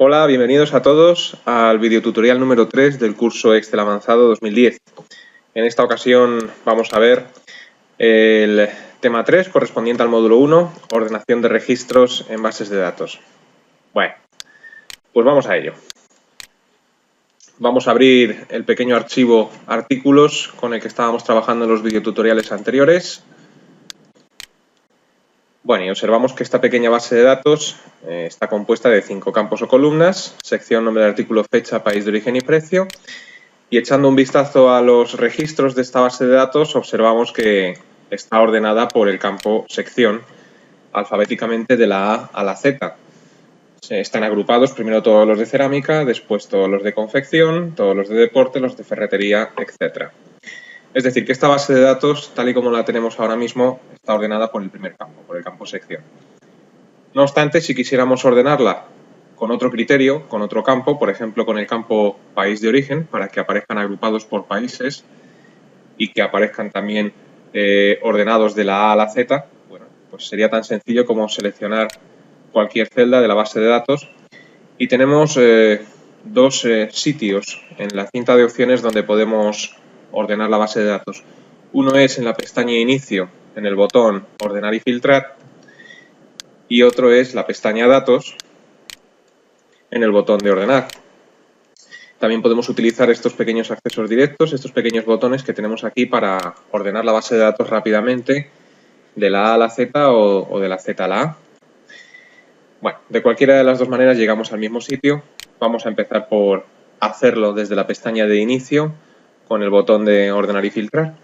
Hola, bienvenidos a todos al videotutorial número 3 del curso Excel Avanzado 2010. En esta ocasión vamos a ver el tema 3 correspondiente al módulo 1, ordenación de registros en bases de datos. Bueno, pues vamos a ello. Vamos a abrir el pequeño archivo artículos con el que estábamos trabajando en los videotutoriales anteriores. Bueno, y observamos que esta pequeña base de datos está compuesta de 5 campos o columnas, sección, nombre de artículo, fecha, país de origen y precio. Y echando un vistazo a los registros de esta base de datos, observamos que está ordenada por el campo sección, alfabéticamente de la A a la Z. Están agrupados primero todos los de cerámica, después todos los de confección, todos los de deporte, los de ferretería, etc. Es decir, que esta base de datos, tal y como la tenemos ahora mismo, está ordenada por el primer campo, por el campo sección. No obstante, si quisiéramos ordenarla con otro criterio, con otro campo, por ejemplo con el campo país de origen, para que aparezcan agrupados por países y que aparezcan también ordenados de la A a la Z, bueno, pues sería tan sencillo como seleccionar cualquier celda de la base de datos y tenemos dos sitios en la cinta de opciones donde podemos ordenar la base de datos. Uno es en la pestaña Inicio, en el botón Ordenar y filtrar, y otro es la pestaña Datos, en el botón de Ordenar. También podemos utilizar estos pequeños accesos directos, estos pequeños botones que tenemos aquí para ordenar la base de datos rápidamente de la A a la Z o de la Z a la A. Bueno, de cualquiera de las dos maneras llegamos al mismo sitio. Vamos a empezar por hacerlo desde la pestaña de Inicio con el botón de Ordenar y filtrar.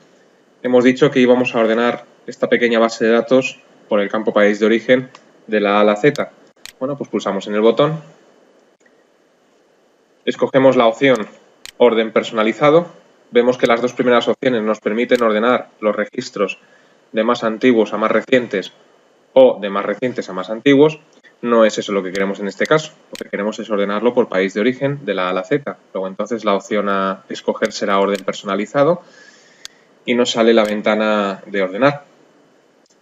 Hemos dicho que íbamos a ordenar esta pequeña base de datos por el campo país de origen de la A a la Z. Bueno, pues pulsamos en el botón. Escogemos la opción Orden personalizado. Vemos que las dos primeras opciones nos permiten ordenar los registros de más antiguos a más recientes o de más recientes a más antiguos. No es eso lo que queremos en este caso. Lo que queremos es ordenarlo por país de origen de la A a la Z. Luego entonces la opción a escoger será Orden personalizado y nos sale la ventana de ordenar.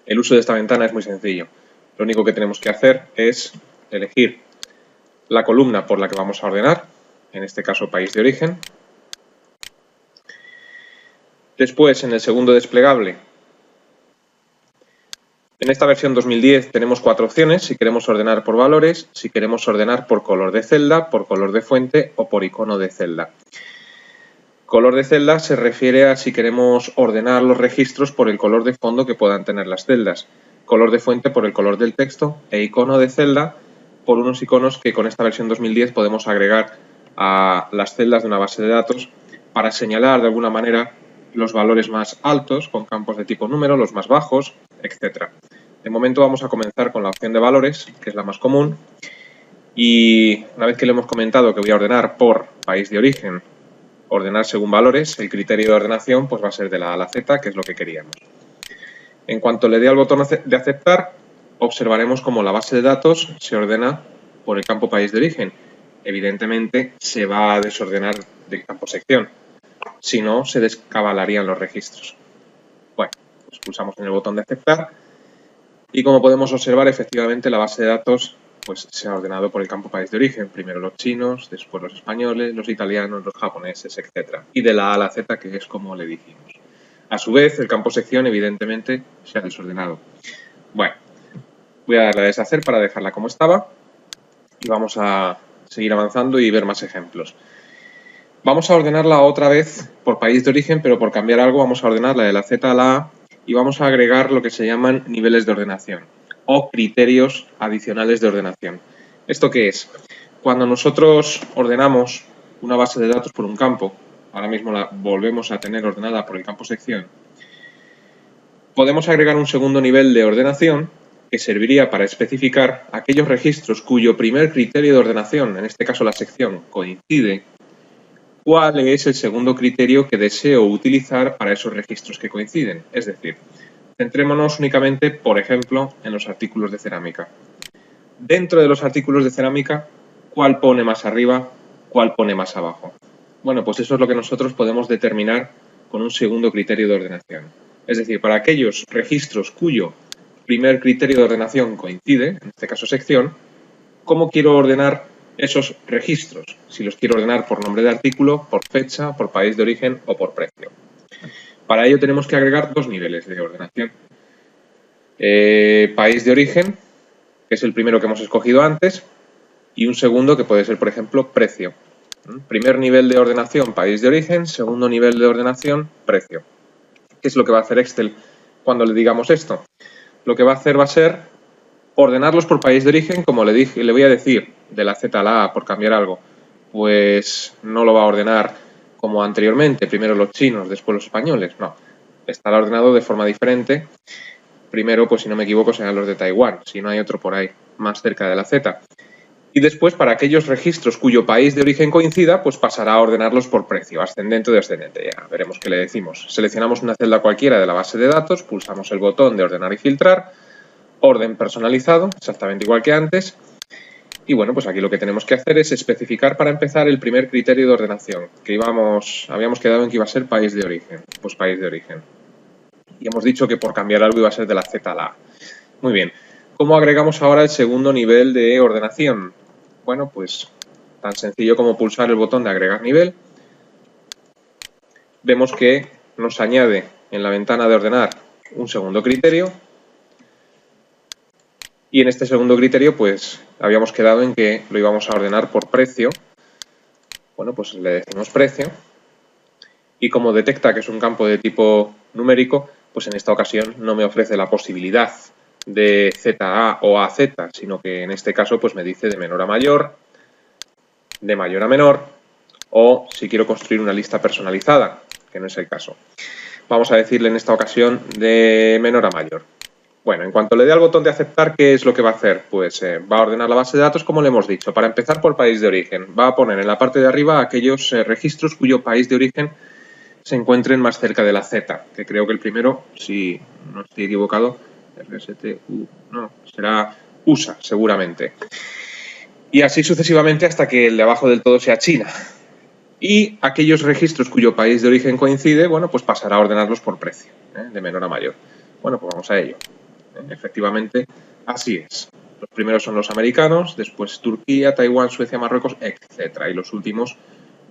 El uso de esta ventana es muy sencillo. Lo único que tenemos que hacer es elegir la columna por la que vamos a ordenar, en este caso país de origen. Después, en el segundo desplegable, en esta versión 2010 tenemos 4 opciones: si queremos ordenar por valores, si queremos ordenar por color de celda, por color de fuente o por icono de celda. Color de celda se refiere a si queremos ordenar los registros por el color de fondo que puedan tener las celdas. Color de fuente por el color del texto e icono de celda por unos iconos que con esta versión 2010 podemos agregar a las celdas de una base de datos para señalar de alguna manera los valores más altos con campos de tipo número, los más bajos, etc. De momento vamos a comenzar con la opción de valores, que es la más común, y una vez que le hemos comentado que voy a ordenar por país de origen, ordenar según valores, el criterio de ordenación pues va a ser de la A a la Z, que es lo que queríamos. En cuanto le dé al botón de aceptar, observaremos cómo la base de datos se ordena por el campo país de origen. Evidentemente se va a desordenar del campo sección, si no se descabalarían los registros. Bueno, pues pulsamos en el botón de aceptar y como podemos observar, efectivamente la base de datos pues se ha ordenado por el campo país de origen, primero los chinos, después los españoles, los italianos, los japoneses, etc. Y de la A a la Z, que es como le dijimos. A su vez, el campo sección, evidentemente, se ha desordenado. Bueno, voy a darle a deshacer para dejarla como estaba y vamos a seguir avanzando y ver más ejemplos. Vamos a ordenarla otra vez por país de origen, pero por cambiar algo vamos a ordenarla de la Z a la A y vamos a agregar lo que se llaman niveles de ordenación o criterios adicionales de ordenación. ¿Esto qué es? Cuando nosotros ordenamos una base de datos por un campo, ahora mismo la volvemos a tener ordenada por el campo sección, podemos agregar un segundo nivel de ordenación que serviría para especificar aquellos registros cuyo primer criterio de ordenación, en este caso la sección, coincide. ¿Cuál es el segundo criterio que deseo utilizar para esos registros que coinciden? Es decir, centrémonos únicamente, por ejemplo, en los artículos de cerámica. Dentro de los artículos de cerámica, ¿cuál pone más arriba? ¿Cuál pone más abajo? Bueno, pues eso es lo que nosotros podemos determinar con un segundo criterio de ordenación. Es decir, para aquellos registros cuyo primer criterio de ordenación coincide, en este caso sección, ¿cómo quiero ordenar esos registros, si los quiero ordenar por nombre de artículo, por fecha, por país de origen o por precio. Para ello tenemos que agregar dos niveles de ordenación. País de origen, que es el primero que hemos escogido antes, y un segundo que puede ser, por ejemplo, precio. Primer nivel de ordenación, país de origen. Segundo nivel de ordenación, precio. ¿Qué es lo que va a hacer Excel cuando le digamos esto? Lo que va a hacer va a ser ordenarlos por país de origen, como le voy a decir, de la Z a la A, por cambiar algo. Pues no lo va a ordenar como anteriormente, primero los chinos, después los españoles. No, estará ordenado de forma diferente. Primero, pues si no me equivoco, serán los de Taiwán, si no hay otro por ahí más cerca de la Z. Y después, para aquellos registros cuyo país de origen coincida, pues pasará a ordenarlos por precio, ascendente o descendente. Ya veremos qué le decimos. Seleccionamos una celda cualquiera de la base de datos, pulsamos el botón de ordenar y filtrar, orden personalizado, exactamente igual que antes. Y bueno, pues aquí lo que tenemos que hacer es especificar para empezar el primer criterio de ordenación, que habíamos quedado en que iba a ser país de origen. Pues país de origen. Y hemos dicho que por cambiar algo iba a ser de la Z a la A. Muy bien. ¿Cómo agregamos ahora el segundo nivel de ordenación? Bueno, pues tan sencillo como pulsar el botón de agregar nivel. Vemos que nos añade en la ventana de ordenar un segundo criterio. Y en este segundo criterio, pues habíamos quedado en que lo íbamos a ordenar por precio. Bueno, pues le decimos precio. Y como detecta que es un campo de tipo numérico, pues en esta ocasión no me ofrece la posibilidad de ZA o AZ, sino que en este caso pues me dice de menor a mayor, de mayor a menor, o si quiero construir una lista personalizada, que no es el caso. Vamos a decirle en esta ocasión de menor a mayor. Bueno, en cuanto le dé al botón de aceptar, ¿qué es lo que va a hacer? Pues va a ordenar la base de datos como le hemos dicho. Para empezar por país de origen, va a poner en la parte de arriba aquellos registros cuyo país de origen se encuentren más cerca de la Z, que creo que el primero, si no estoy equivocado, no, será USA, seguramente. Y así sucesivamente hasta que el de abajo del todo sea China. Y aquellos registros cuyo país de origen coincide, bueno, pues pasará a ordenarlos por precio, de menor a mayor. Bueno, pues vamos a ello. Efectivamente, así es. Los primeros son los americanos, después Turquía, Taiwán, Suecia, Marruecos, etc. Y los últimos,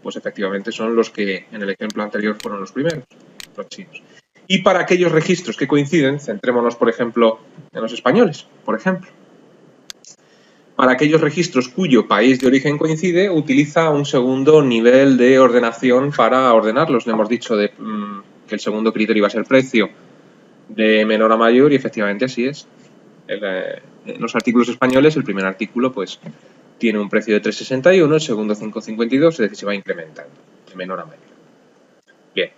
pues efectivamente son los que en el ejemplo anterior fueron los primeros, los chinos. Y para aquellos registros que coinciden, centrémonos, por ejemplo, en los españoles, por ejemplo. Para aquellos registros cuyo país de origen coincide, utiliza un segundo nivel de ordenación para ordenarlos. Le hemos dicho que el segundo criterio iba a ser precio de menor a mayor y efectivamente así es. En los artículos españoles, el primer artículo pues tiene un precio de 3,61, el segundo 5,52, es decir, se va incrementando de menor a mayor. Bien.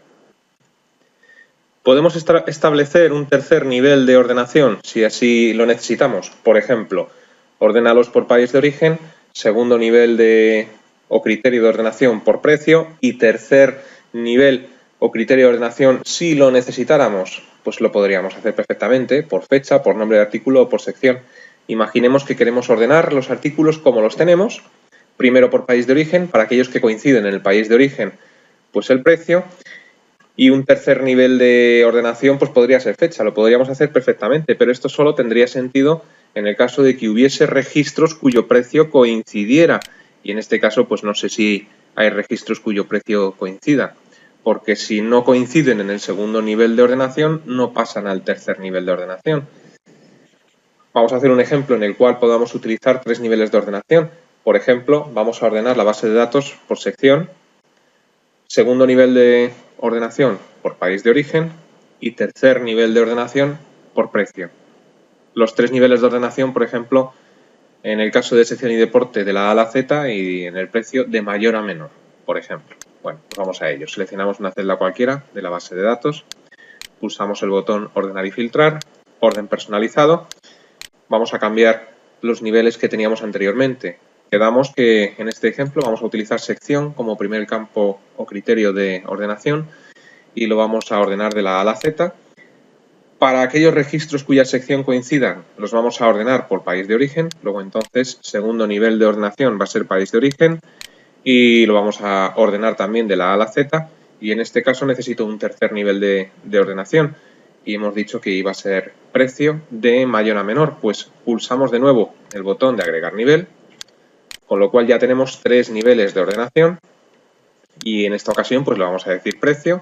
Podemos establecer un tercer nivel de ordenación si así lo necesitamos. Por ejemplo, ordénalos por país de origen, segundo nivel o criterio de ordenación por precio y tercer nivel o criterio de ordenación si lo necesitáramos, pues lo podríamos hacer perfectamente por fecha, por nombre de artículo o por sección. Imaginemos que queremos ordenar los artículos como los tenemos, primero por país de origen, para aquellos que coinciden en el país de origen, pues el precio. Y un tercer nivel de ordenación pues podría ser fecha, lo podríamos hacer perfectamente, pero esto solo tendría sentido en el caso de que hubiese registros cuyo precio coincidiera. Y en este caso pues no sé si hay registros cuyo precio coincida, porque si no coinciden en el segundo nivel de ordenación no pasan al tercer nivel de ordenación. Vamos a hacer un ejemplo en el cual podamos utilizar tres niveles de ordenación. Por ejemplo, vamos a ordenar la base de datos por sección, segundo nivel de ordenación por país de origen y tercer nivel de ordenación por precio. Los tres niveles de ordenación, por ejemplo, en el caso de sección y deporte de la A a la Z y en el precio de mayor a menor, por ejemplo. Bueno, pues vamos a ello. Seleccionamos una celda cualquiera de la base de datos, pulsamos el botón ordenar y filtrar, orden personalizado. Vamos a cambiar los niveles que teníamos anteriormente. Quedamos que en este ejemplo vamos a utilizar sección como primer campo o criterio de ordenación y lo vamos a ordenar de la A a la Z. Para aquellos registros cuya sección coincidan los vamos a ordenar por país de origen, luego entonces segundo nivel de ordenación va a ser país de origen y lo vamos a ordenar también de la A a la Z y en este caso necesito un tercer nivel de ordenación y hemos dicho que iba a ser precio de mayor a menor, pues pulsamos de nuevo el botón de agregar nivel. Con lo cual ya tenemos 3 niveles de ordenación y en esta ocasión pues le vamos a decir precio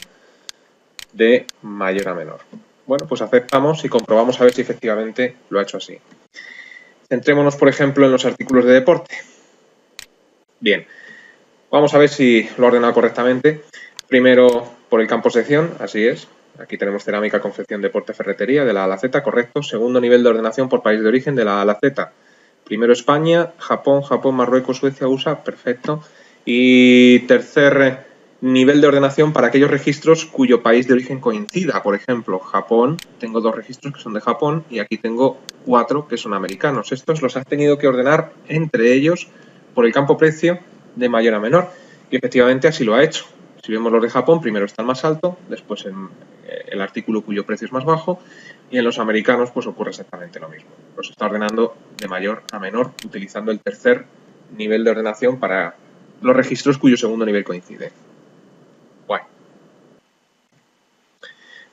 de mayor a menor. Bueno, pues aceptamos y comprobamos a ver si efectivamente lo ha hecho así. Centrémonos, por ejemplo, en los artículos de deporte. Bien, vamos a ver si lo ha ordenado correctamente. Primero por el campo sección, así es. Aquí tenemos cerámica, confección, deporte, ferretería, de la A a la Z, correcto. Segundo nivel de ordenación por país de origen, de la A a la Z. Primero España, Japón, Marruecos, Suecia, USA, perfecto. Y tercer nivel de ordenación para aquellos registros cuyo país de origen coincida. Por ejemplo, Japón, tengo 2 registros que son de Japón y aquí tengo 4 que son americanos. Estos los has tenido que ordenar entre ellos por el campo precio de mayor a menor. Y efectivamente así lo ha hecho. Si vemos los de Japón, primero está el más alto, después el artículo cuyo precio es más bajo, y en los americanos pues ocurre exactamente lo mismo. Los está ordenando de mayor a menor, utilizando el tercer nivel de ordenación para los registros cuyo segundo nivel coincide. Guay.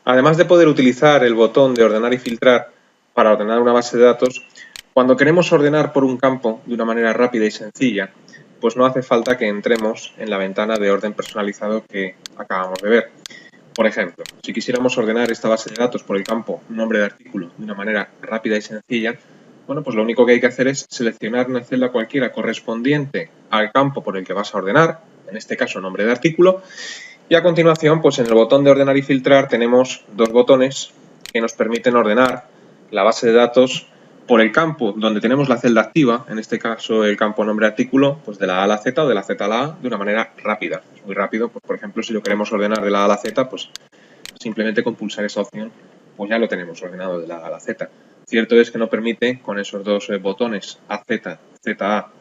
Además de poder utilizar el botón de ordenar y filtrar para ordenar una base de datos, cuando queremos ordenar por un campo de una manera rápida y sencilla, pues no hace falta que entremos en la ventana de orden personalizado que acabamos de ver. Por ejemplo, si quisiéramos ordenar esta base de datos por el campo nombre de artículo de una manera rápida y sencilla, bueno, pues lo único que hay que hacer es seleccionar una celda cualquiera correspondiente al campo por el que vas a ordenar, en este caso nombre de artículo, y a continuación, pues en el botón de ordenar y filtrar tenemos 2 botones que nos permiten ordenar la base de datos por el campo donde tenemos la celda activa, en este caso el campo nombre artículo, pues de la A a la Z o de la Z a la A de una manera rápida. Es muy rápido, pues por ejemplo, si lo queremos ordenar de la A a la Z, pues simplemente con pulsar esa opción, pues ya lo tenemos ordenado de la A a la Z. Cierto es que no permite con esos 2 botones AZ, ZA,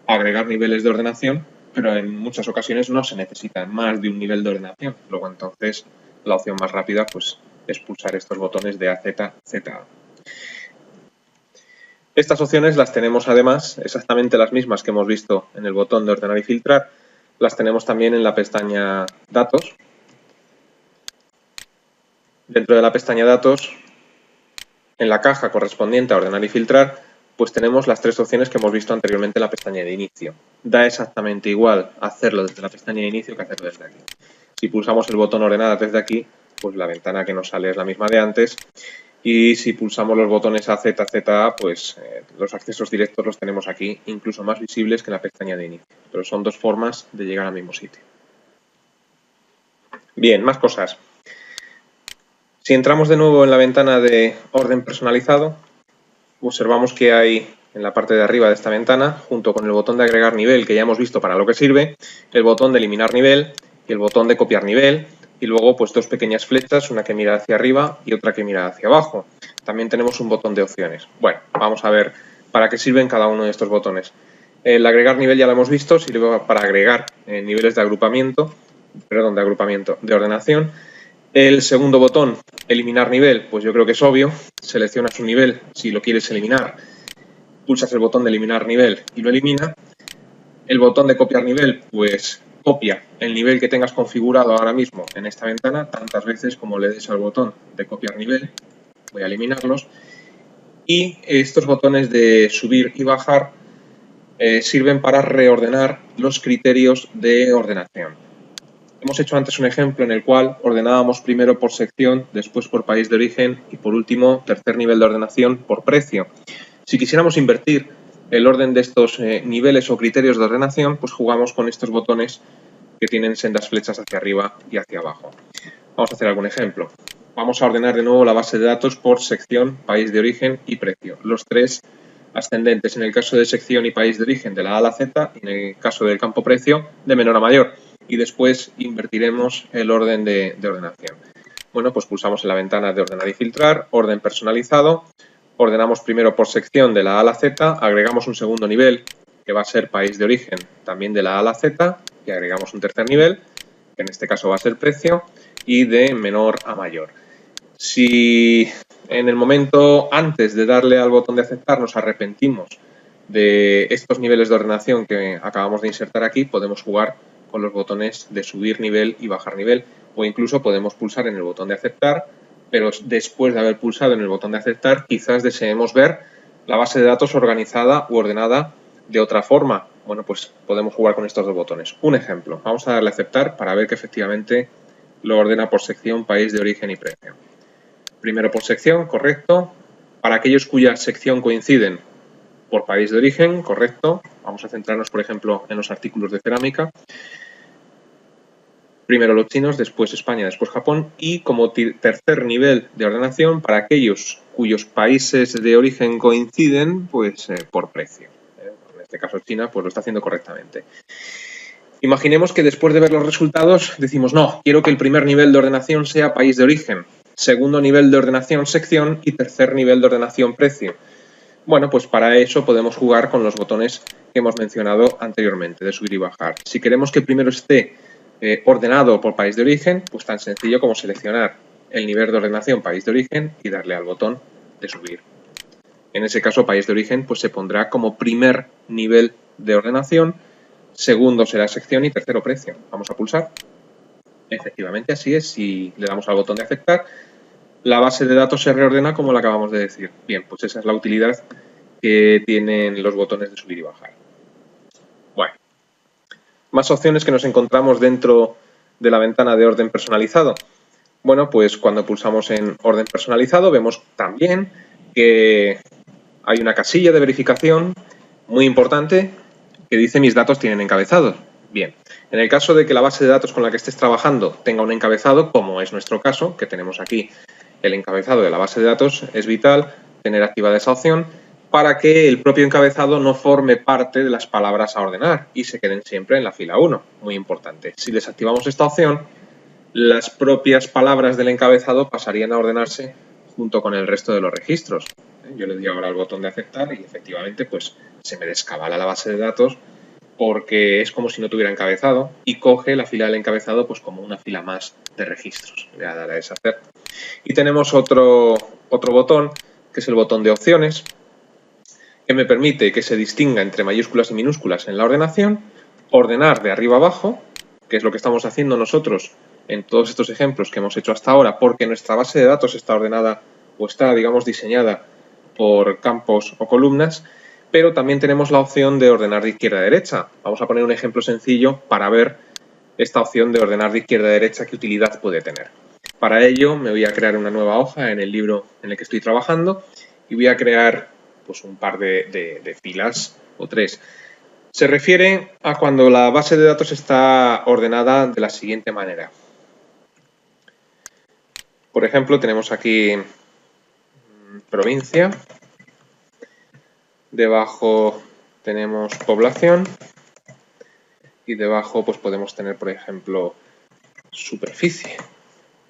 agregar niveles de ordenación, pero en muchas ocasiones no se necesita más de un nivel de ordenación. Luego entonces la opción más rápida pues es pulsar estos botones de AZ, ZA. Estas opciones las tenemos además, exactamente las mismas que hemos visto en el botón de ordenar y filtrar, las tenemos también en la pestaña Datos. Dentro de la pestaña Datos, en la caja correspondiente a ordenar y filtrar, pues tenemos las 3 opciones que hemos visto anteriormente en la pestaña de inicio. Da exactamente igual hacerlo desde la pestaña de inicio que hacerlo desde aquí. Si pulsamos el botón ordenar desde aquí, pues la ventana que nos sale es la misma de antes. Y si pulsamos los botones AZ, ZA, pues los accesos directos los tenemos aquí, incluso más visibles que en la pestaña de inicio. Pero son 2 formas de llegar al mismo sitio. Bien, más cosas. Si entramos de nuevo en la ventana de orden personalizado, observamos que hay en la parte de arriba de esta ventana, junto con el botón de agregar nivel, que ya hemos visto para lo que sirve, el botón de eliminar nivel y el botón de copiar nivel, y luego pues 2 pequeñas flechas, una que mira hacia arriba y otra que mira hacia abajo. También tenemos un botón de opciones. Bueno, vamos a ver para qué sirven cada uno de estos botones. El agregar nivel ya lo hemos visto, sirve para agregar niveles de agrupamiento, de ordenación. El segundo botón, eliminar nivel, pues yo creo que es obvio. Seleccionas un nivel si lo quieres eliminar, pulsas el botón de eliminar nivel y lo elimina. El botón de copiar nivel, pues copia el nivel que tengas configurado ahora mismo en esta ventana, tantas veces como le des al botón de copiar nivel. Voy a eliminarlos. Y estos botones de subir y bajar sirven para reordenar los criterios de ordenación. Hemos hecho antes un ejemplo en el cual ordenábamos primero por sección, después por país de origen y por último, tercer nivel de ordenación por precio. Si quisiéramos invertir el orden de estos niveles o criterios de ordenación, pues jugamos con estos botones que tienen sendas flechas hacia arriba y hacia abajo. Vamos a hacer algún ejemplo. Vamos a ordenar de nuevo la base de datos por sección, país de origen y precio. Los 3 ascendentes en el caso de sección y país de origen de la A a la Z y en el caso del campo precio de menor a mayor. Y después invertiremos el orden de ordenación. Bueno, pues pulsamos en la ventana de ordenar y filtrar, orden personalizado, ordenamos primero por sección de la A a la Z, agregamos un segundo nivel que va a ser país de origen también de la A a la Z y agregamos un tercer nivel, que en este caso va a ser precio, y de menor a mayor. Si en el momento antes de darle al botón de aceptar nos arrepentimos de estos niveles de ordenación que acabamos de insertar aquí, podemos jugar con los botones de subir nivel y bajar nivel, o incluso podemos pulsar en el botón de aceptar, pero después de haber pulsado en el botón de aceptar quizás deseemos ver la base de datos organizada u ordenada de otra forma, Bueno, pues podemos jugar con estos dos botones. Un ejemplo, vamos a darle a aceptar para ver que efectivamente lo ordena por sección, país de origen y precio. Primero por sección, correcto. Para aquellos cuya sección coinciden, por país de origen, correcto. Vamos a centrarnos, por ejemplo, en los artículos de cerámica. Primero los chinos, después España, después Japón. Y como tercer nivel de ordenación, para aquellos cuyos países de origen coinciden, pues por precio. En este caso China, pues lo está haciendo correctamente. Imaginemos que después de ver los resultados decimos, no, quiero que el primer nivel de ordenación sea país de origen, segundo nivel de ordenación sección y tercer nivel de ordenación precio. Bueno, pues para eso podemos jugar con los botones que hemos mencionado anteriormente, de subir y bajar. Si queremos que primero esté ordenado por país de origen, pues tan sencillo como seleccionar el nivel de ordenación país de origen y darle al botón de subir. En ese caso, país de origen pues se pondrá como primer nivel de ordenación, segundo será sección y tercero precio. Vamos a pulsar. Efectivamente, así es. Si le damos al botón de aceptar, la base de datos se reordena como lo acabamos de decir. Bien, pues esa es la utilidad que tienen los botones de subir y bajar. Bueno, más opciones que nos encontramos dentro de la ventana de orden personalizado. Bueno, pues cuando pulsamos en orden personalizado vemos también que hay una casilla de verificación muy importante que dice mis datos tienen encabezados. Bien, en el caso de que la base de datos con la que estés trabajando tenga un encabezado, como es nuestro caso, que tenemos aquí el encabezado de la base de datos, es vital tener activada esa opción para que el propio encabezado no forme parte de las palabras a ordenar y se queden siempre en la fila 1. Muy importante. Si desactivamos esta opción, las propias palabras del encabezado pasarían a ordenarse junto con el resto de los registros. Yo le doy ahora al botón de aceptar y efectivamente pues se me descabala la base de datos porque es como si no tuviera encabezado y coge la fila del encabezado pues como una fila más de registros. Le voy a dar a deshacer. Y tenemos otro botón que es el botón de opciones que me permite que se distinga entre mayúsculas y minúsculas en la ordenación, ordenar de arriba abajo, que es lo que estamos haciendo nosotros en todos estos ejemplos que hemos hecho hasta ahora, porque nuestra base de datos está ordenada o está, digamos, diseñada por campos o columnas, pero también tenemos la opción de ordenar de izquierda a derecha. Vamos a poner un ejemplo sencillo para ver esta opción de ordenar de izquierda a derecha, qué utilidad puede tener. Para ello me voy a crear una nueva hoja en el libro en el que estoy trabajando y voy a crear pues, un par de filas o tres. Se refiere a cuando la base de datos está ordenada de la siguiente manera. Por ejemplo, tenemos aquí provincia, debajo tenemos población y debajo pues podemos tener, por ejemplo, superficie,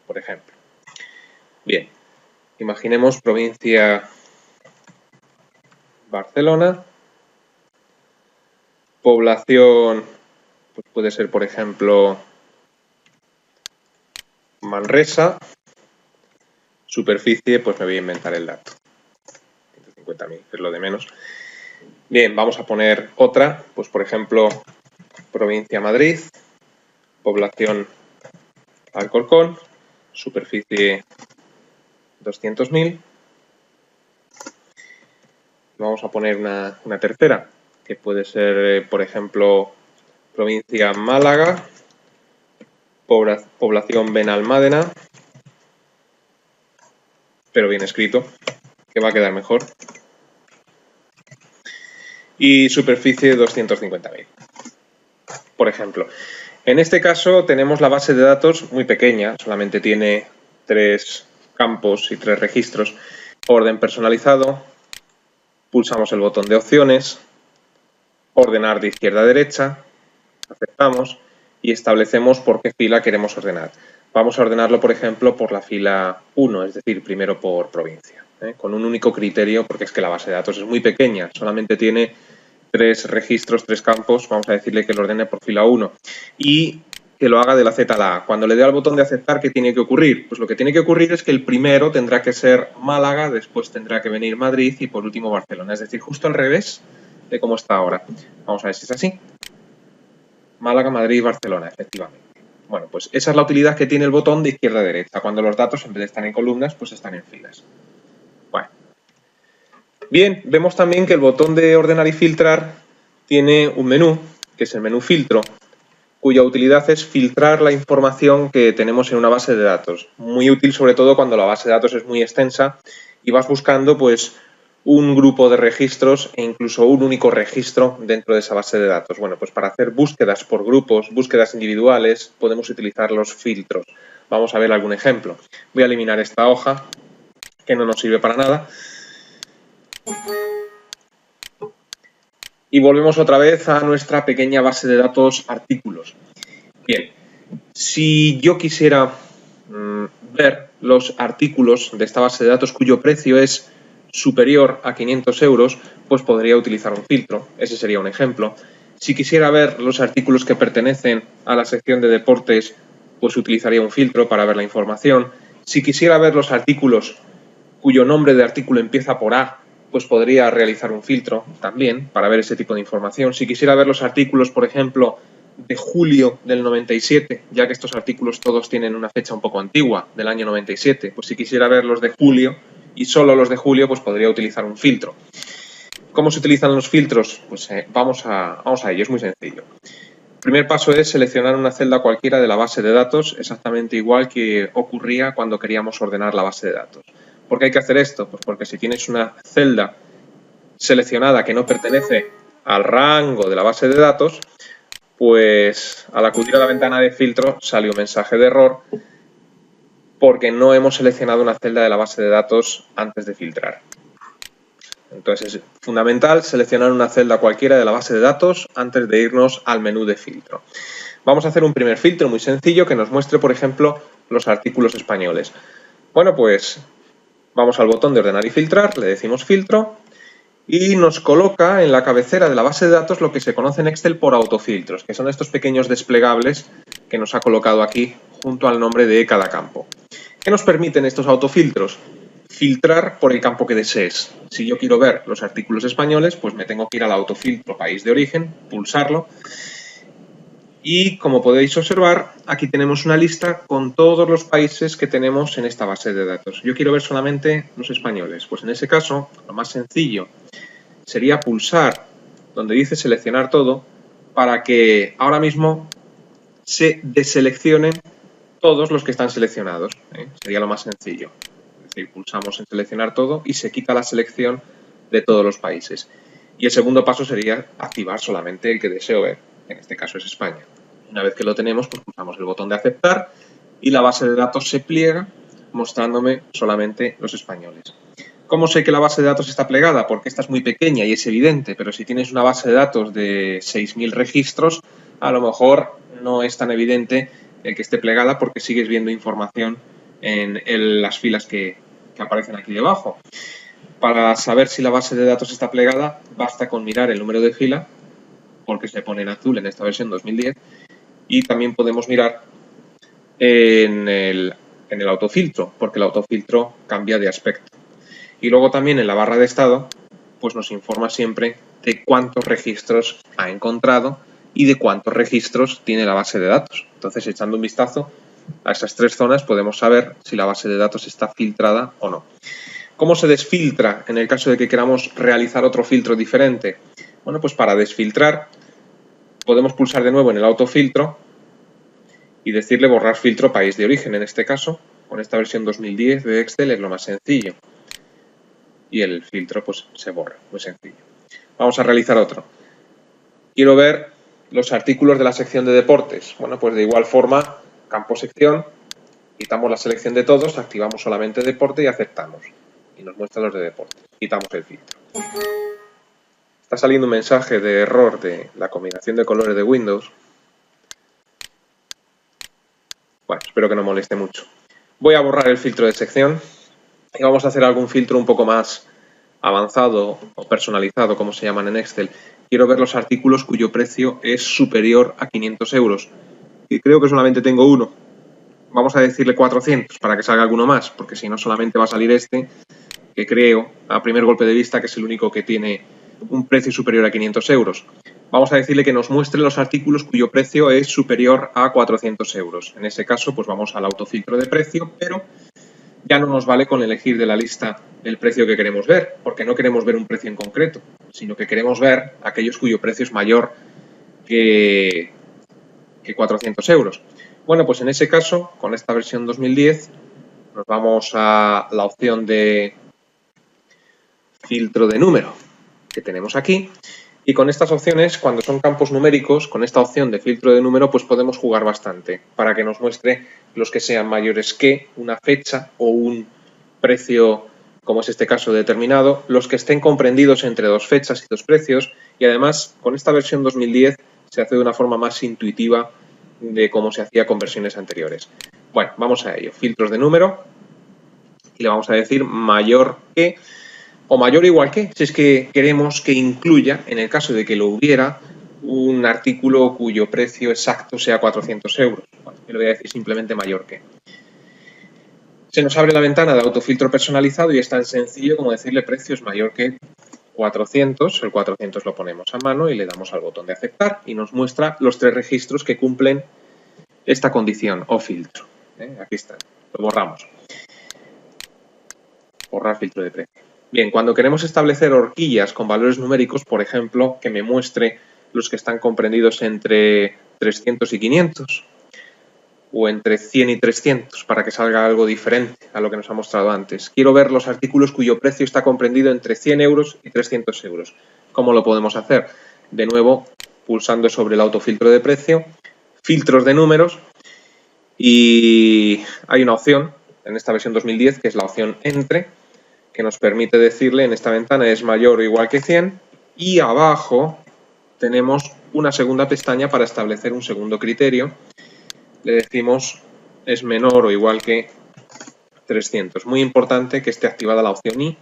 por ejemplo. Bien, imaginemos provincia Barcelona, población pues puede ser, por ejemplo, Manresa, superficie, pues me voy a inventar el dato, 150.000, que es lo de menos. Bien, vamos a poner otra, pues por ejemplo, provincia Madrid, población Alcorcón, superficie 200.000. Vamos a poner una tercera, que puede ser, por ejemplo, provincia Málaga, población Benalmádena, pero bien escrito, que va a quedar mejor. Y superficie 250.000, por ejemplo. En este caso tenemos la base de datos muy pequeña, solamente tiene 3 campos y 3 registros. Orden personalizado, pulsamos el botón de opciones, ordenar de izquierda a derecha, aceptamos y establecemos por qué fila queremos ordenar. Vamos a ordenarlo, por ejemplo, por la fila 1, es decir, primero por provincia, con un único criterio, porque es que la base de datos es muy pequeña, solamente tiene 3 registros, 3 campos, vamos a decirle que lo ordene por fila 1 y que lo haga de la Z a la A. Cuando le dé al botón de aceptar, ¿qué tiene que ocurrir? Pues lo que tiene que ocurrir es que el primero tendrá que ser Málaga, después tendrá que venir Madrid y por último Barcelona, es decir, justo al revés de cómo está ahora. Vamos a ver si es así. Málaga, Madrid y Barcelona, efectivamente. Bueno, pues esa es la utilidad que tiene el botón de izquierda a derecha, cuando los datos en vez de estar en columnas, pues están en filas. Bueno. Bien, vemos también que el botón de ordenar y filtrar tiene un menú, que es el menú filtro, cuya utilidad es filtrar la información que tenemos en una base de datos. Muy útil sobre todo cuando la base de datos es muy extensa y vas buscando pues un grupo de registros e incluso un único registro dentro de esa base de datos. Bueno, pues para hacer búsquedas por grupos, búsquedas individuales, podemos utilizar los filtros. Vamos a ver algún ejemplo. Voy a eliminar esta hoja que no nos sirve para nada. Y volvemos otra vez a nuestra pequeña base de datos artículos. Bien, si yo quisiera ver los artículos de esta base de datos cuyo precio es superior a 500 euros, pues podría utilizar un filtro. Ese sería un ejemplo. Si quisiera ver los artículos que pertenecen a la sección de deportes, pues utilizaría un filtro para ver la información. Si quisiera ver los artículos cuyo nombre de artículo empieza por A, pues podría realizar un filtro también para ver ese tipo de información. Si quisiera ver los artículos, por ejemplo, de julio del 97, ya que estos artículos todos tienen una fecha un poco antigua, del año 97, pues si quisiera ver los de julio y solo los de julio, pues podría utilizar un filtro. ¿Cómo se utilizan los filtros? Pues vamos a ello, es muy sencillo. El primer paso es seleccionar una celda cualquiera de la base de datos, exactamente igual que ocurría cuando queríamos ordenar la base de datos. ¿Por qué hay que hacer esto? Pues porque si tienes una celda seleccionada que no pertenece al rango de la base de datos, pues al acudir a la ventana de filtro sale un mensaje de error porque no hemos seleccionado una celda de la base de datos antes de filtrar. Entonces es fundamental seleccionar una celda cualquiera de la base de datos antes de irnos al menú de filtro. Vamos a hacer un primer filtro muy sencillo que nos muestre, por ejemplo, los artículos españoles. Bueno, pues vamos al botón de ordenar y filtrar, le decimos filtro y nos coloca en la cabecera de la base de datos lo que se conoce en Excel por autofiltros, que son estos pequeños desplegables que nos ha colocado aquí junto al nombre de cada campo. ¿Qué nos permiten estos autofiltros? Filtrar por el campo que desees. Si yo quiero ver los artículos españoles, pues me tengo que ir al autofiltro país de origen, pulsarlo. Y como podéis observar, aquí tenemos una lista con todos los países que tenemos en esta base de datos. Yo quiero ver solamente los españoles. Pues en ese caso, lo más sencillo sería pulsar donde dice seleccionar todo para que ahora mismo se deseleccionen todos los que están seleccionados. Sería lo más sencillo. Es decir, pulsamos en seleccionar todo y se quita la selección de todos los países. Y el segundo paso sería activar solamente el que deseo ver. En este caso es España. Una vez que lo tenemos, pues pulsamos el botón de aceptar y la base de datos se pliega mostrándome solamente los españoles. ¿Cómo sé que la base de datos está plegada? Porque esta es muy pequeña y es evidente, pero si tienes una base de datos de 6.000 registros, a lo mejor no es tan evidente el que esté plegada porque sigues viendo información en las filas que aparecen aquí debajo. Para saber si la base de datos está plegada, basta con mirar el número de fila, porque se pone en azul en esta versión 2010, y también podemos mirar en el autofiltro, porque el autofiltro cambia de aspecto. Y luego también en la barra de estado, pues nos informa siempre de cuántos registros ha encontrado y de cuántos registros tiene la base de datos. Entonces, echando un vistazo a esas tres zonas, podemos saber si la base de datos está filtrada o no. ¿Cómo se desfiltra en el caso de que queramos realizar otro filtro diferente? Bueno, pues para desfiltrar podemos pulsar de nuevo en el autofiltro y decirle borrar filtro país de origen. En este caso, con esta versión 2010 de Excel es lo más sencillo. Y el filtro pues se borra, muy sencillo. Vamos a realizar otro. Quiero ver los artículos de la sección de deportes. Bueno, pues de igual forma, campo sección, quitamos la selección de todos, activamos solamente deporte y aceptamos. Y nos muestra los de deportes. Quitamos el filtro. Está saliendo un mensaje de error de la combinación de colores de Windows. Bueno, espero que no moleste mucho. Voy a borrar el filtro de sección y vamos a hacer algún filtro un poco más avanzado o personalizado, como se llaman en Excel. Quiero ver los artículos cuyo precio es superior a 500 euros. Y creo que solamente tengo uno. Vamos a decirle 400 para que salga alguno más, porque si no solamente va a salir este, que creo, a primer golpe de vista, que es el único que tiene un precio superior a 500 euros. Vamos a decirle que nos muestre los artículos cuyo precio es superior a 400 euros. En ese caso, pues vamos al autofiltro de precio, pero ya no nos vale con elegir de la lista el precio que queremos ver, porque no queremos ver un precio en concreto. sino que queremos ver aquellos cuyo precio es mayor que 400 euros. Bueno, pues en ese caso, con esta versión 2010, nos vamos a la opción de filtro de número que tenemos aquí. Y con estas opciones, cuando son campos numéricos, con esta opción de filtro de número, pues podemos jugar bastante para que nos muestre los que sean mayores que una fecha o un precio, como es este caso determinado, los que estén comprendidos entre dos fechas y dos precios. Y además, con esta versión 2010 se hace de una forma más intuitiva de cómo se hacía con versiones anteriores. Bueno, vamos a ello. Filtros de número y le vamos a decir mayor que o mayor o igual que, si es que queremos que incluya, en el caso de que lo hubiera, un artículo cuyo precio exacto sea 400 euros. Bueno, yo le voy a decir simplemente mayor que. Se nos abre la ventana de autofiltro personalizado y es tan sencillo como decirle precio es mayor que 400. El 400 lo ponemos a mano y le damos al botón de aceptar y nos muestra los 3 registros que cumplen esta condición o filtro. Aquí está, lo borramos. Borrar filtro de precio. Bien, cuando queremos establecer horquillas con valores numéricos, por ejemplo, que me muestre los que están comprendidos entre 300 y 500 o entre 100 y 300 para que salga algo diferente a lo que nos ha mostrado antes. Quiero ver los artículos cuyo precio está comprendido entre 100 euros y 300 euros. ¿Cómo lo podemos hacer? De nuevo, pulsando sobre el autofiltro de precio, filtros de números y hay una opción en esta versión 2010 que es la opción entre, que nos permite decirle en esta ventana es mayor o igual que 100 y abajo tenemos una segunda pestaña para establecer un segundo criterio. Le decimos es menor o igual que 300. Muy importante que esté activada la opción I,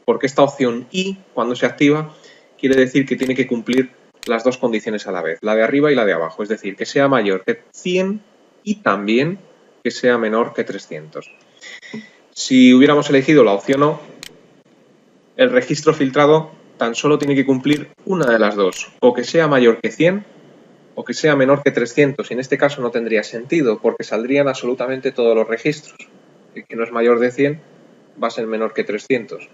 porque esta opción I, cuando se activa, quiere decir que tiene que cumplir las dos condiciones a la vez, la de arriba y la de abajo, es decir, que sea mayor que 100 y también que sea menor que 300. Si hubiéramos elegido la opción O, el registro filtrado tan solo tiene que cumplir una de las dos, o que sea mayor que 100 o que sea menor que 300. Y en este caso no tendría sentido porque saldrían absolutamente todos los registros. El que no es mayor de 100 va a ser menor que 300.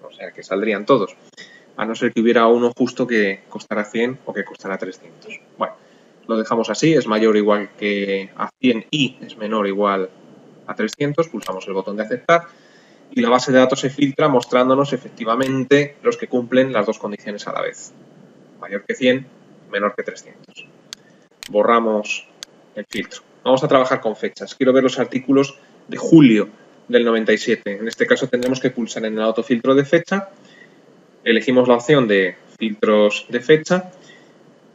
O sea que saldrían todos. A no ser que hubiera uno justo que costara 100 o que costara 300. Bueno, lo dejamos así, es mayor o igual que a 100 y es menor o igual a 300. Pulsamos el botón de aceptar. Y la base de datos se filtra mostrándonos efectivamente los que cumplen las dos condiciones a la vez. Mayor que 100, menor que 300. Borramos el filtro. Vamos a trabajar con fechas. Quiero ver los artículos de julio del 97. En este caso tendremos que pulsar en el autofiltro de fecha. Elegimos la opción de filtros de fecha.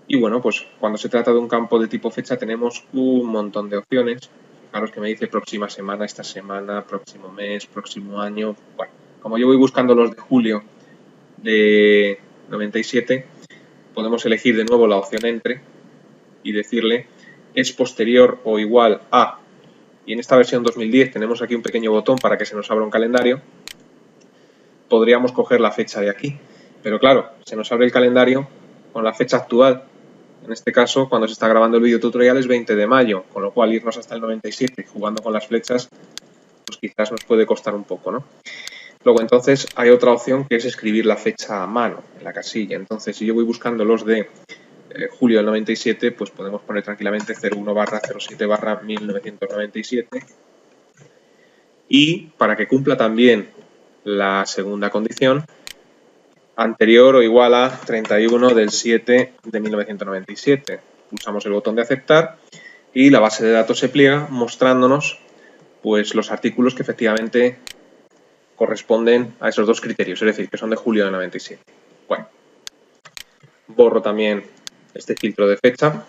Y bueno, pues cuando se trata de un campo de tipo fecha tenemos un montón de opciones. Fijaros que me dice próxima semana, esta semana, próximo mes, próximo año. Bueno, como yo voy buscando los de julio de 97, podemos elegir de nuevo la opción entre y decirle es posterior o igual a. Y en esta versión 2010 tenemos aquí un pequeño botón para que se nos abra un calendario. Podríamos coger la fecha de aquí, pero claro, se nos abre el calendario con la fecha actual. En este caso, cuando se está grabando el video tutorial es 20 de mayo, con lo cual irnos hasta el 97 jugando con las flechas, pues quizás nos puede costar un poco, ¿no? Luego entonces hay otra opción que es escribir la fecha a mano en la casilla. Entonces si yo voy buscando los de julio del 97, pues podemos poner tranquilamente 01/07/1997. Y para que cumpla también la segunda condición, anterior o igual a 31/7/1997. Pulsamos el botón de aceptar y la base de datos se pliega mostrándonos pues los artículos que efectivamente corresponden a esos dos criterios, es decir, que son de julio del 97. Bueno, borro también este filtro de fecha.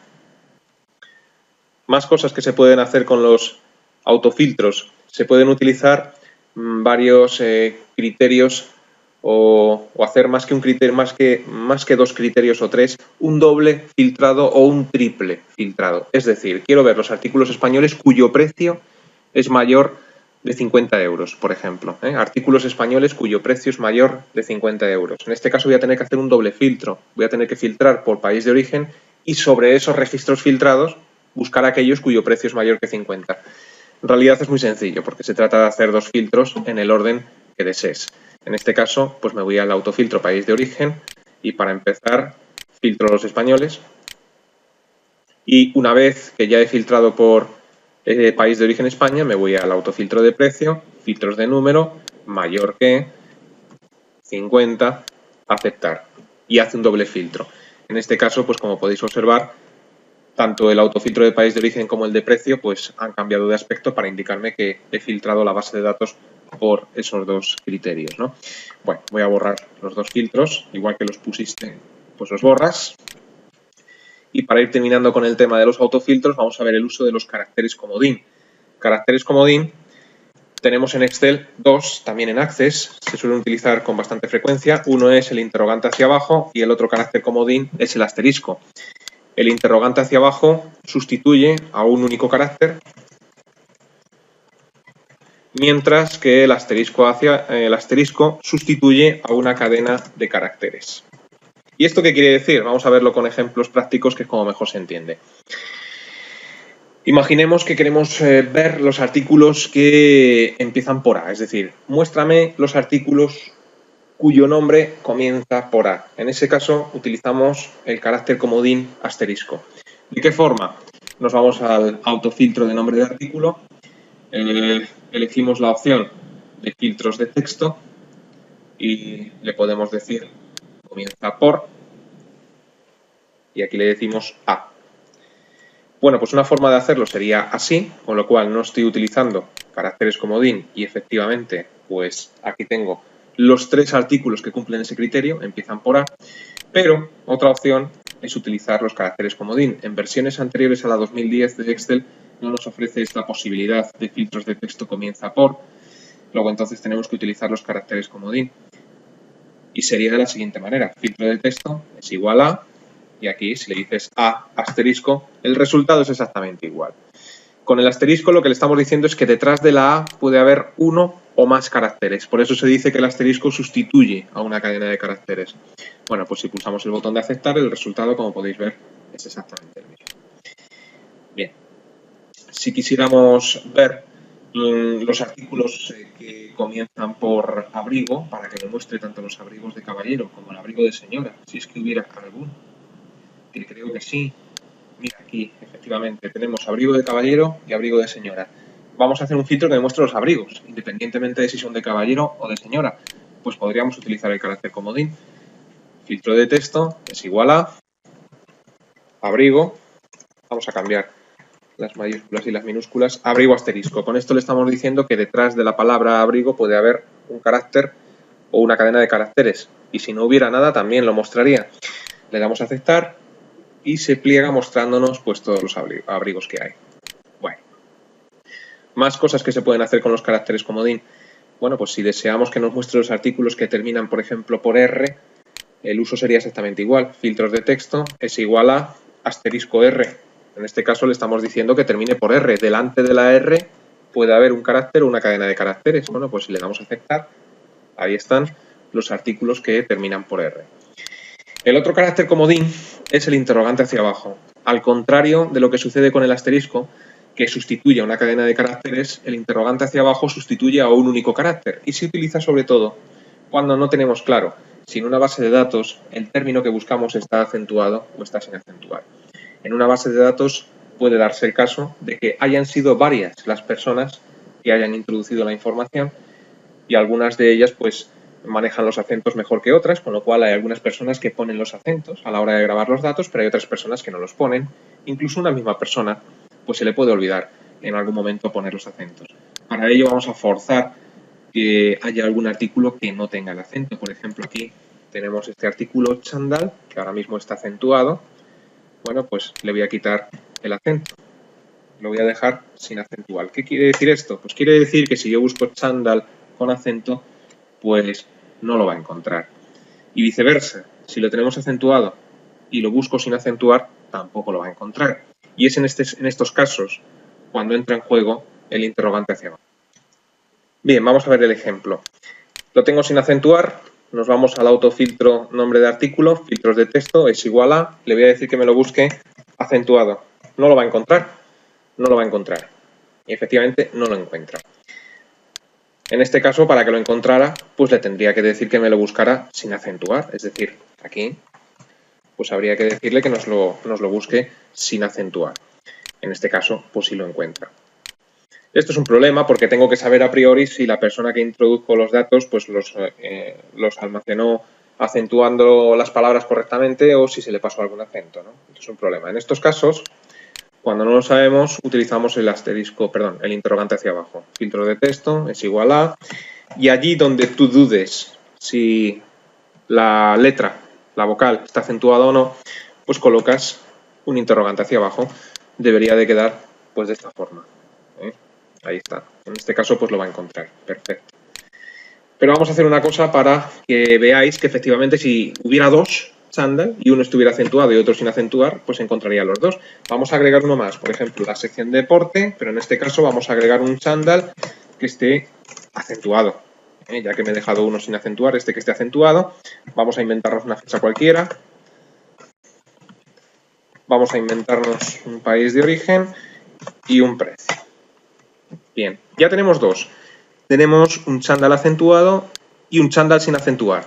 Más cosas que se pueden hacer con los autofiltros. Se pueden utilizar varios criterios o hacer más que un criterio, más que dos criterios o tres, un doble filtrado o un triple filtrado. Es decir, quiero ver los artículos españoles cuyo precio es mayor de 50 euros, por ejemplo. Artículos españoles cuyo precio es mayor de 50 euros. En este caso voy a tener que hacer un doble filtro. Voy a tener que filtrar por país de origen y sobre esos registros filtrados buscar aquellos cuyo precio es mayor que 50. En realidad es muy sencillo porque se trata de hacer dos filtros en el orden que desees. En este caso, pues me voy al autofiltro país de origen Y para empezar, filtro los españoles. Y una vez que ya he filtrado por país de origen España, me voy al autofiltro de precio, filtros de número, mayor que 50, aceptar. Y hace un doble filtro. En este caso, pues como podéis observar, tanto el autofiltro de país de origen como el de precio pues han cambiado de aspecto para indicarme que he filtrado la base de datos por esos dos criterios, ¿no? Bueno, voy a borrar los dos filtros, igual que los pusiste, pues los borras. Y para ir terminando con el tema de los autofiltros, vamos a ver el uso de los caracteres comodín. Caracteres comodín tenemos en Excel dos, también en Access, se suelen utilizar con bastante frecuencia. Uno es el interrogante hacia abajo y el otro carácter comodín es el asterisco. El interrogante hacia abajo sustituye a un único carácter, mientras que el asterisco sustituye a una cadena de caracteres. ¿Y esto qué quiere decir? Vamos a verlo con ejemplos prácticos, que es como mejor se entiende. Imaginemos que queremos ver los artículos que empiezan por A, es decir, muéstrame los artículos cuyo nombre comienza por A. En ese caso utilizamos el carácter comodín asterisco. ¿De qué forma? Nos vamos al autofiltro de nombre de artículo, elegimos la opción de filtros de texto y le podemos decir comienza por, y aquí le decimos A. Bueno, pues una forma de hacerlo sería así, con lo cual no estoy utilizando caracteres comodín y efectivamente pues aquí tengo los tres artículos que cumplen ese criterio, empiezan por A, pero otra opción es utilizar los caracteres comodín. En versiones anteriores a la 2010 de Excel no nos ofrece esta posibilidad de filtros de texto comienza por, luego entonces tenemos que utilizar los caracteres comodín. Y sería de la siguiente manera, filtro de texto es igual a, y aquí si le dices A asterisco, el resultado es exactamente igual. Con el asterisco lo que le estamos diciendo es que detrás de la A puede haber uno o más caracteres. Por eso se dice que el asterisco sustituye a una cadena de caracteres. Bueno, pues si pulsamos el botón de aceptar, el resultado, como podéis ver, es exactamente el mismo. Bien. Si quisiéramos ver los artículos que comienzan por abrigo, para que me muestre tanto los abrigos de caballero como el abrigo de señora, si es que hubiera alguno, que creo que sí. Mira, aquí, efectivamente, tenemos abrigo de caballero y abrigo de señora. Vamos a hacer un filtro que me muestre los abrigos, independientemente de si son de caballero o de señora. Pues podríamos utilizar el carácter comodín. Filtro de texto es igual a abrigo. Vamos a cambiar las mayúsculas y las minúsculas. Abrigo asterisco. Con esto le estamos diciendo que detrás de la palabra abrigo puede haber un carácter o una cadena de caracteres. Y si no hubiera nada, también lo mostraría. Le damos a aceptar y se pliega mostrándonos pues todos los abrigos que hay. Bueno, más cosas que se pueden hacer con los caracteres comodín. Bueno, pues si deseamos que nos muestre los artículos que terminan, por ejemplo, por R, el uso sería exactamente igual. Filtros de texto es igual a asterisco R. En este caso le estamos diciendo que termine por R. Delante de la R puede haber un carácter o una cadena de caracteres. Bueno, pues si le damos a aceptar, ahí están los artículos que terminan por R. El otro carácter comodín es el interrogante hacia abajo. Al contrario de lo que sucede con el asterisco, que sustituye a una cadena de caracteres, el interrogante hacia abajo sustituye a un único carácter y se utiliza sobre todo cuando no tenemos claro si en una base de datos el término que buscamos está acentuado o está sin acentuar. En una base de datos puede darse el caso de que hayan sido varias las personas que hayan introducido la información y algunas de ellas pues manejan los acentos mejor que otras, con lo cual hay algunas personas que ponen los acentos a la hora de grabar los datos, pero hay otras personas que no los ponen. Incluso una misma persona pues se le puede olvidar en algún momento poner los acentos. Para ello vamos a forzar que haya algún artículo que no tenga el acento. Por ejemplo, aquí tenemos este artículo chándal, que ahora mismo está acentuado. Bueno, pues le voy a quitar el acento. Lo voy a dejar sin acentuar. ¿Qué quiere decir esto? Pues quiere decir que si yo busco chándal con acento, pues no lo va a encontrar. Y viceversa, si lo tenemos acentuado y lo busco sin acentuar, tampoco lo va a encontrar. Y es en estos casos cuando entra en juego el interrogante hacia abajo. Bien, vamos a ver el ejemplo. Lo tengo sin acentuar, nos vamos al autofiltro nombre de artículo, filtros de texto, es igual a, le voy a decir que me lo busque acentuado. No lo va a encontrar, no lo va a encontrar. Y efectivamente no lo encuentra. En este caso, para que lo encontrara, pues le tendría que decir que me lo buscara sin acentuar. Es decir, aquí, pues habría que decirle que nos lo busque sin acentuar. En este caso, pues sí lo encuentra. Esto es un problema porque tengo que saber a priori si la persona que introduzco los datos pues los almacenó acentuando las palabras correctamente o si se le pasó algún acento, ¿no? Esto es un problema. En estos casos, cuando no lo sabemos, utilizamos el asterisco, perdón, el interrogante hacia abajo. Filtro de texto es igual a, y allí donde tú dudes si la letra, la vocal, está acentuada o no, pues colocas un interrogante hacia abajo. Debería de quedar pues de esta forma. Ahí está. En este caso pues lo va a encontrar. Perfecto. Pero vamos a hacer una cosa para que veáis que efectivamente si hubiera dos chándal y uno estuviera acentuado y otro sin acentuar, pues encontraría los dos. Vamos a agregar uno más, por ejemplo, la sección de deporte, pero en este caso vamos a agregar un chándal que esté acentuado. Ya que me he dejado uno sin acentuar, este que esté acentuado. Vamos a inventarnos una fecha cualquiera. Vamos a inventarnos un país de origen y un precio. Bien, ya tenemos dos. Tenemos un chándal acentuado y un chándal sin acentuar.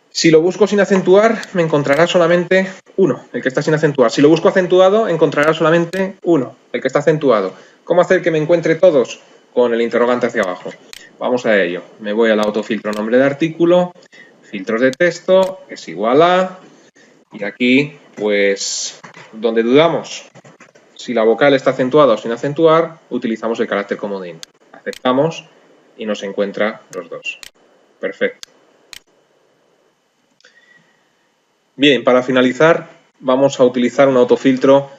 Si lo busco sin acentuar, me encontrará solamente uno, el que está sin acentuar. Si lo busco acentuado, encontrará solamente uno, el que está acentuado. ¿Cómo hacer que me encuentre todos? Con el interrogante hacia abajo. Vamos a ello. Me voy al autofiltro nombre de artículo, filtros de texto, es igual a, y aquí, pues, donde dudamos, si la vocal está acentuada o sin acentuar, utilizamos el carácter comodín. Aceptamos y nos encuentra los dos. Perfecto. Bien, para finalizar vamos a utilizar un autofiltro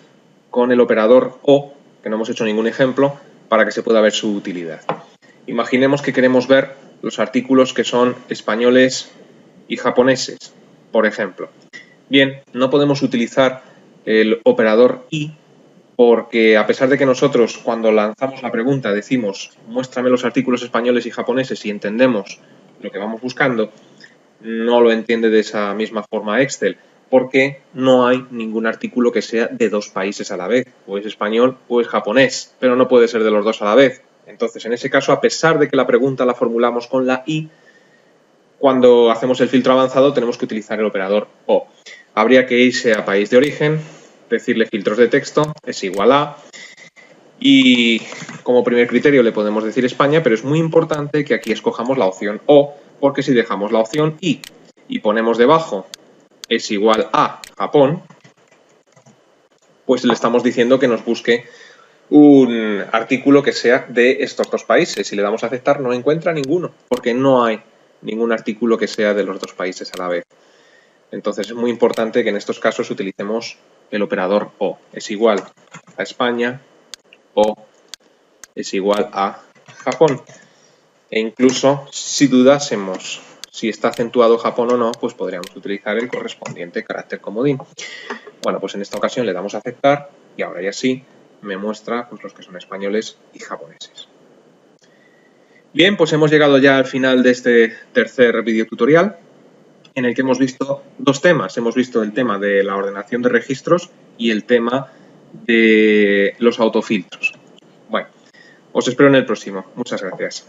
con el operador O, que no hemos hecho ningún ejemplo, para que se pueda ver su utilidad. Imaginemos que queremos ver los artículos que son españoles y japoneses, por ejemplo. Bien, no podemos utilizar el operador I porque a pesar de que nosotros cuando lanzamos la pregunta decimos muéstrame los artículos españoles y japoneses y entendemos lo que vamos buscando, no lo entiende de esa misma forma Excel, porque no hay ningún artículo que sea de dos países a la vez, o es español o es japonés, pero no puede ser de los dos a la vez. Entonces, en ese caso, a pesar de que la pregunta la formulamos con la I, cuando hacemos el filtro avanzado tenemos que utilizar el operador O. Habría que irse a país de origen, decirle filtros de texto, es igual a, y como primer criterio le podemos decir España, pero es muy importante que aquí escojamos la opción O, porque si dejamos la opción I y ponemos debajo es igual a Japón, pues le estamos diciendo que nos busque un artículo que sea de estos dos países. Si le damos a aceptar no encuentra ninguno, porque no hay ningún artículo que sea de los dos países a la vez. Entonces es muy importante que en estos casos utilicemos el operador O. Es igual a España o es igual a Japón. E incluso si dudásemos si está acentuado Japón o no, pues podríamos utilizar el correspondiente carácter comodín. Bueno, pues en esta ocasión le damos a aceptar y ahora ya sí me muestra pues, los que son españoles y japoneses. Bien, pues hemos llegado ya al final de este tercer video tutorial en el que hemos visto dos temas. Hemos visto el tema de la ordenación de registros y el tema de los autofiltros. Bueno, os espero en el próximo. Muchas gracias.